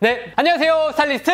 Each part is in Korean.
네, 안녕하세요. 스타일리스트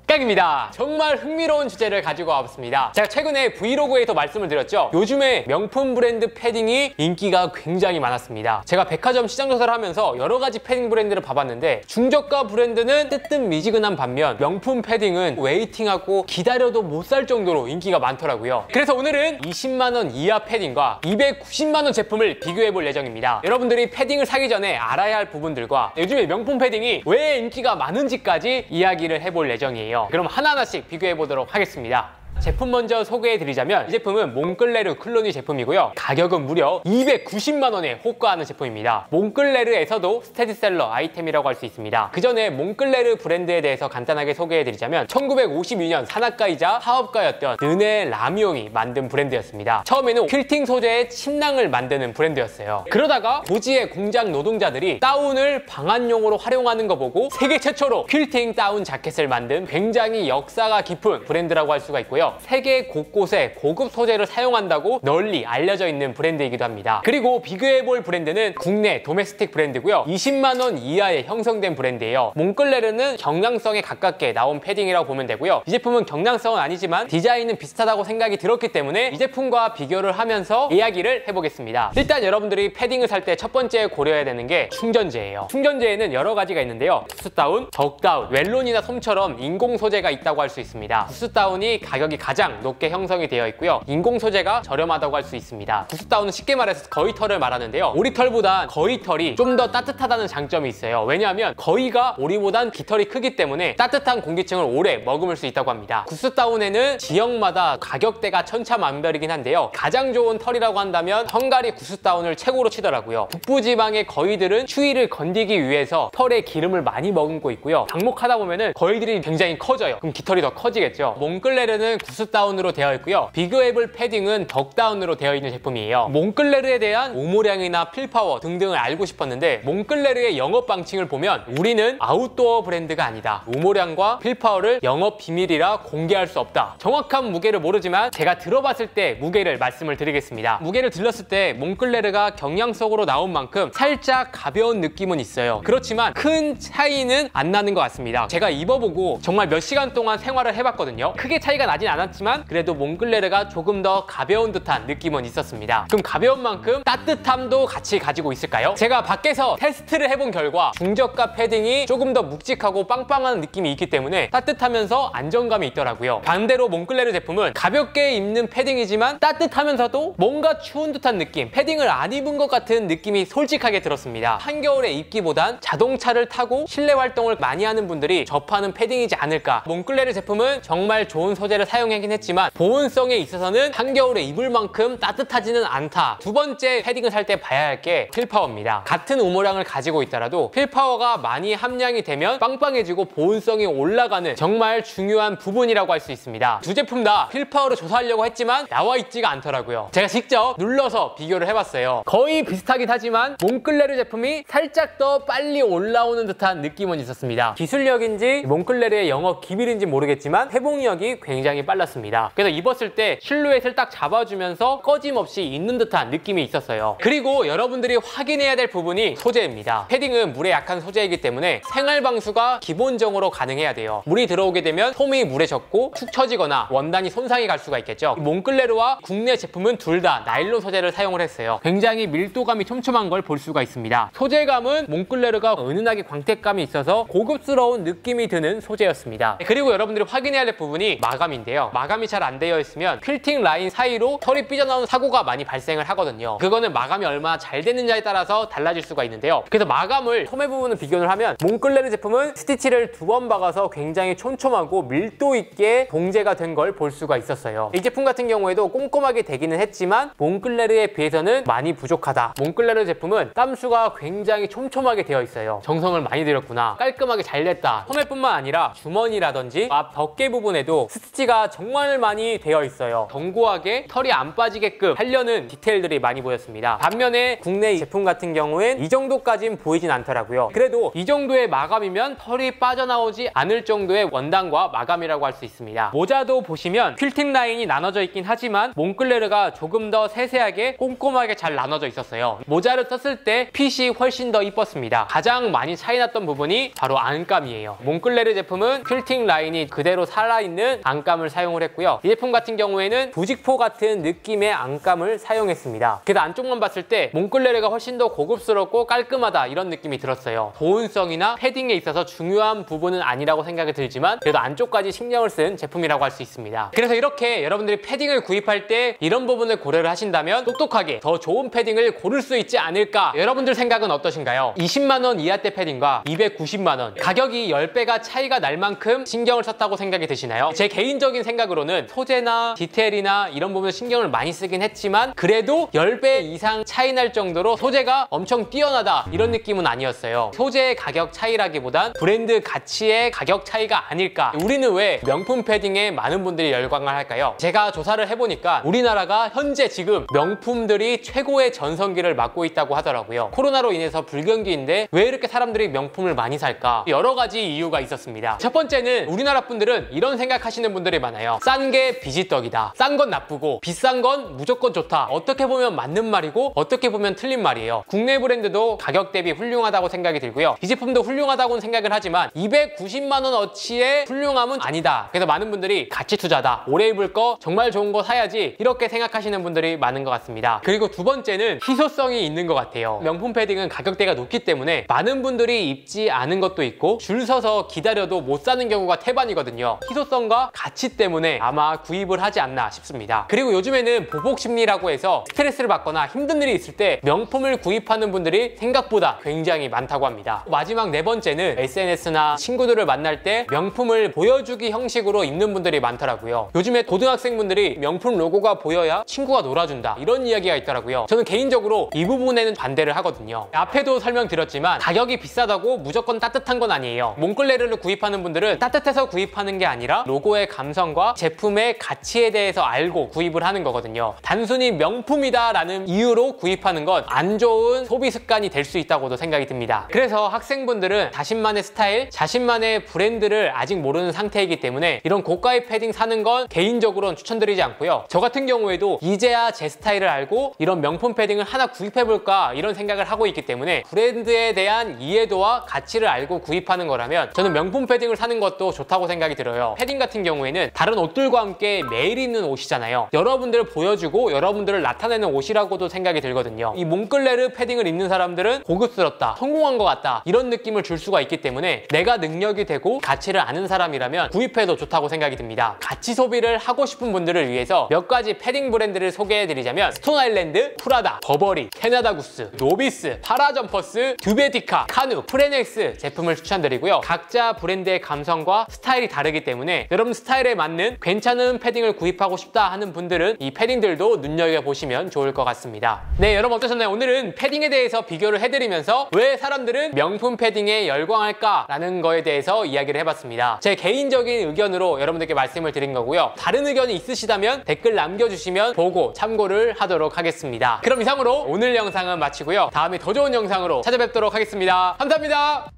깡입니다. 정말 흥미로운 주제를 가지고 와봤습니다. 제가 최근에 브이로그에서 말씀을 드렸죠. 요즘에 명품 브랜드 패딩이 인기가 굉장히 많았습니다. 제가 백화점 시장 조사를 하면서 여러 가지 패딩 브랜드를 봐봤는데 중저가 브랜드는 뜨뜻미지근한 반면 명품 패딩은 웨이팅하고 기다려도 못 살 정도로 인기가 많더라고요. 그래서 오늘은 20만 원 이하 패딩과 290만 원 제품을 비교해볼 예정입니다. 여러분들이 패딩을 사기 전에 알아야 할 부분들과 요즘에 명품 패딩이 왜 인기가 많은지까지 이야기를 해볼 예정이에요. 그럼 하나하나씩 비교해 보도록 하겠습니다. 제품 먼저 소개해드리자면 이 제품은 몽클레르 클로니 제품이고요. 가격은 무려 290만 원에 호가하는 제품입니다. 몽클레르에서도 스테디셀러 아이템이라고 할 수 있습니다. 그 전에 몽클레르 브랜드에 대해서 간단하게 소개해드리자면 1952년 산악가이자 사업가였던 르네 라미옹이 만든 브랜드였습니다. 처음에는 퀼팅 소재의 침낭을 만드는 브랜드였어요. 그러다가 고지의 공장 노동자들이 다운을 방한용으로 활용하는 거 보고 세계 최초로 퀼팅 다운 자켓을 만든 굉장히 역사가 깊은 브랜드라고 할 수가 있고요. 세계 곳곳에 고급 소재를 사용한다고 널리 알려져 있는 브랜드이기도 합니다. 그리고 비교해볼 브랜드는 국내 도메스틱 브랜드고요. 20만 원 이하에 형성된 브랜드예요. 몽클레르는 경량성에 가깝게 나온 패딩이라고 보면 되고요. 이 제품은 경량성은 아니지만 디자인은 비슷하다고 생각이 들었기 때문에 이 제품과 비교를 하면서 이야기를 해보겠습니다. 일단 여러분들이 패딩을 살 때 첫 번째 고려해야 되는 게 충전재예요. 충전재에는 여러 가지가 있는데요. 구스다운, 덕다운, 웰론이나 솜처럼 인공 소재가 있다고 할 수 있습니다. 구스다운이 가격이 가장 높게 형성이 되어 있고요. 인공 소재가 저렴하다고 할 수 있습니다. 구스다운은 쉽게 말해서 거위털을 말하는데요. 오리털보다 거위털이 좀 더 따뜻하다는 장점이 있어요. 왜냐하면 거위가 오리보단 깃털이 크기 때문에 따뜻한 공기층을 오래 머금을 수 있다고 합니다. 구스다운에는 지역마다 가격대가 천차만별이긴 한데요. 가장 좋은 털이라고 한다면 헝가리 구스다운을 최고로 치더라고요. 북부지방의 거위들은 추위를 건디기 위해서 털에 기름을 많이 머금고 있고요. 방목하다 보면은 거위들이 굉장히 커져요. 그럼 깃털이 더 커지겠죠. 몽클레르는 구스다운으로 되어 있고요. 비교해볼 패딩은 덕다운으로 되어 있는 제품이에요. 몽클레르에 대한 오모량이나 필파워 등등을 알고 싶었는데 몽클레르의 영업 방침을 보면 우리는 아웃도어 브랜드가 아니다. 오모량과 필파워를 영업 비밀이라 공개할 수 없다. 정확한 무게를 모르지만 제가 들어봤을 때 무게를 말씀을 드리겠습니다. 무게를 들렸을 때 몽클레르가 경량성으로 나온 만큼 살짝 가벼운 느낌은 있어요. 그렇지만 큰 차이는 안 나는 것 같습니다. 제가 입어보고 정말 몇 시간 동안 생활을 해봤거든요. 크게 차이가 나진 않았지만 그래도 몽클레르가 조금 더 가벼운 듯한 느낌은 있었습니다. 그럼 가벼운 만큼 따뜻함도 같이 가지고 있을까요? 제가 밖에서 테스트를 해본 결과 중저가 패딩이 조금 더 묵직하고 빵빵한 느낌이 있기 때문에 따뜻하면서 안정감이 있더라고요. 반대로 몽클레르 제품은 가볍게 입는 패딩이지만 따뜻하면서도 뭔가 추운 듯한 느낌, 패딩을 안 입은 것 같은 느낌이 솔직하게 들었습니다. 한겨울에 입기보단 자동차를 타고 실내 활동을 많이 하는 분들이 접하는 패딩이지 않을까. 몽클레르 제품은 정말 좋은 소재를 사용하긴 했지만 보온성에 있어서는 한겨울에 입을 만큼 따뜻하지는 않다. 두 번째 패딩을 살 때 봐야 할 게 필파워입니다. 같은 오모량을 가지고 있더라도 필파워가 많이 함량이 되면 빵빵해지고 보온성이 올라가는 정말 중요한 부분이라고 할 수 있습니다. 두 제품 다 필파워를 조사하려고 했지만 나와 있지가 않더라고요. 제가 직접 눌러서 비교를 해봤어요. 거의 비슷하긴 하지만 몽클레르 제품이 살짝 더 빨리 올라오는 듯한 느낌은 있었습니다. 기술력인지 몽클레르의 영업 기밀인지 모르겠지만 회복력이 굉장히 빨랐습니다. 그래서 입었을 때 실루엣을 딱 잡아주면서 꺼짐없이 있는 듯한 느낌이 있었어요. 그리고 여러분들이 확인해야 될 부분이 소재입니다. 패딩은 물에 약한 소재이기 때문에 생활 방수가 기본적으로 가능해야 돼요. 물이 들어오게 되면 솜이 물에 젖고 축 처지거나 원단이 손상이 갈 수가 있겠죠. 몽클레르와 국내 제품은 둘 다 나일론 소재를 사용을 했어요. 굉장히 밀도감이 촘촘한 걸 볼 수가 있습니다. 소재감은 몽클레르가 은은하게 광택감이 있어서 고급스러운 느낌이 드는 소재였습니다. 그리고 여러분들이 확인해야 될 부분이 마감인데요. 마감이 잘 안 되어 있으면 퀼팅 라인 사이로 털이 삐져나오는 사고가 많이 발생을 하거든요. 그거는 마감이 얼마나 잘 됐느냐에 따라서 달라질 수가 있는데요. 그래서 마감을 소매 부분을 비교를 하면 몽클레르 제품은 스티치를 2번 박아서 굉장히 촘촘하고 밀도 있게 봉제가 된 걸 볼 수가 있었어요. 이 제품 같은 경우에도 꼼꼼하게 되기는 했지만 몽클레르에 비해서는 많이 부족하다. 몽클레르 제품은 땀수가 굉장히 촘촘하게 되어 있어요. 정성을 많이 들였구나. 깔끔하게 잘 됐다. 소매뿐만 아니라 주머니라든지 앞 덮개 부분에도 스티치가 디테일화가 정말 많이 되어 있어요. 견고하게 털이 안 빠지게끔 하려는 디테일들이 많이 보였습니다. 반면에 국내 제품 같은 경우엔 이 정도까진 보이진 않더라고요. 그래도 이 정도의 마감이면 털이 빠져나오지 않을 정도의 원단과 마감이라고 할 수 있습니다. 모자도 보시면 퀼팅 라인이 나눠져 있긴 하지만 몽클레르가 조금 더 세세하게 꼼꼼하게 잘 나눠져 있었어요. 모자를 썼을 때 핏이 훨씬 더 이뻤습니다. 가장 많이 차이 났던 부분이 바로 안감이에요. 몽클레르 제품은 퀼팅 라인이 그대로 살아있는 안감을 사용을 했고요. 이 제품 같은 경우에는 부직포 같은 느낌의 안감을 사용했습니다. 그래서 안쪽만 봤을 때 몽클레르가 훨씬 더 고급스럽고 깔끔하다 이런 느낌이 들었어요. 보온성이나 패딩에 있어서 중요한 부분은 아니라고 생각이 들지만 그래도 안쪽까지 신경을 쓴 제품이라고 할 수 있습니다. 그래서 이렇게 여러분들이 패딩을 구입할 때 이런 부분을 고려를 하신다면 똑똑하게 더 좋은 패딩을 고를 수 있지 않을까? 여러분들 생각은 어떠신가요? 20만 원 이하대 패딩과 290만 원 가격이 10배가 차이가 날 만큼 신경을 썼다고 생각이 드시나요? 제 개인적인 생각으로는 소재나 디테일이나 이런 부분을 신경을 많이 쓰긴 했지만 그래도 10배 이상 차이 날 정도로 소재가 엄청 뛰어나다 이런 느낌은 아니었어요. 소재의 가격 차이라기보단 브랜드 가치의 가격 차이가 아닐까. 우리는 왜 명품 패딩에 많은 분들이 열광을 할까요? 제가 조사를 해보니까 우리나라가 현재 지금 명품들이 최고의 전성기를 맞고 있다고 하더라고요. 코로나로 인해서 불경기인데 왜 이렇게 사람들이 명품을 많이 살까? 여러 가지 이유가 있었습니다. 첫 번째는 우리나라 분들은 이런 생각하시는 분들이 많아요. 싼 게 비지떡이다. 싼 건 나쁘고 비싼 건 무조건 좋다. 어떻게 보면 맞는 말이고 어떻게 보면 틀린 말이에요. 국내 브랜드도 가격 대비 훌륭하다고 생각이 들고요. 이 제품도 훌륭하다고는 생각을 하지만 290만 원어치의 훌륭함은 아니다. 그래서 많은 분들이 가치 투자다. 오래 입을 거 정말 좋은 거 사야지 이렇게 생각하시는 분들이 많은 것 같습니다. 그리고 두 번째는 희소성이 있는 것 같아요. 명품 패딩은 가격대가 높기 때문에 많은 분들이 입지 않은 것도 있고 줄 서서 기다려도 못 사는 경우가 태반이거든요. 희소성과 가치 때문에 아마 구입을 하지 않나 싶습니다. 그리고 요즘에는 보복 심리라고 해서 스트레스를 받거나 힘든 일이 있을 때 명품을 구입하는 분들이 생각보다 굉장히 많다고 합니다. 마지막 네 번째는 SNS나 친구들을 만날 때 명품을 보여주기 형식으로 입는 분들이 많더라고요. 요즘에 고등학생분들이 명품 로고가 보여야 친구가 놀아준다 이런 이야기가 있더라고요. 저는 개인적으로 이 부분에는 반대를 하거든요. 앞에도 설명드렸지만 가격이 비싸다고 무조건 따뜻한 건 아니에요. 몽클레르를 구입하는 분들은 따뜻해서 구입하는 게 아니라 로고의 감성과 제품의 가치에 대해서 알고 구입을 하는 거거든요. 단순히 명품이다 라는 이유로 구입하는 건 안 좋은 소비 습관이 될 수 있다고도 생각이 듭니다. 그래서 학생분들은 자신만의 스타일, 자신만의 브랜드를 아직 모르는 상태이기 때문에 이런 고가의 패딩 사는 건 개인적으로는 추천드리지 않고요. 저 같은 경우에도 이제야 제 스타일을 알고 이런 명품 패딩을 하나 구입해볼까 이런 생각을 하고 있기 때문에 브랜드에 대한 이해도와 가치를 알고 구입하는 거라면 저는 명품 패딩을 사는 것도 좋다고 생각이 들어요. 패딩 같은 경우에는 다른 옷들과 함께 매일 입는 옷이잖아요. 여러분들을 보여주고 여러분들을 나타내는 옷이라고도 생각이 들거든요. 이 몽클레르 패딩을 입는 사람들은 고급스럽다, 성공한 것 같다 이런 느낌을 줄 수가 있기 때문에 내가 능력이 되고 가치를 아는 사람이라면 구입해도 좋다고 생각이 듭니다. 가치 소비를 하고 싶은 분들을 위해서 몇 가지 패딩 브랜드를 소개해드리자면 스톤 아일랜드, 프라다, 버버리, 캐나다 구스, 노비스, 파라점퍼스, 듀베디카, 카누, 프레넥스 제품을 추천드리고요. 각자 브랜드의 감성과 스타일이 다르기 때문에 여러분 스타일에 맞는 괜찮은 패딩을 구입하고 싶다 하는 분들은 이 패딩들도 눈여겨보시면 좋을 것 같습니다. 네, 여러분 어떠셨나요? 오늘은 패딩에 대해서 비교를 해드리면서 왜 사람들은 명품 패딩에 열광할까? 라는 거에 대해서 이야기를 해봤습니다. 제 개인적인 의견으로 여러분들께 말씀을 드린 거고요. 다른 의견이 있으시다면 댓글 남겨주시면 보고 참고를 하도록 하겠습니다. 그럼 이상으로 오늘 영상은 마치고요. 다음에 더 좋은 영상으로 찾아뵙도록 하겠습니다. 감사합니다.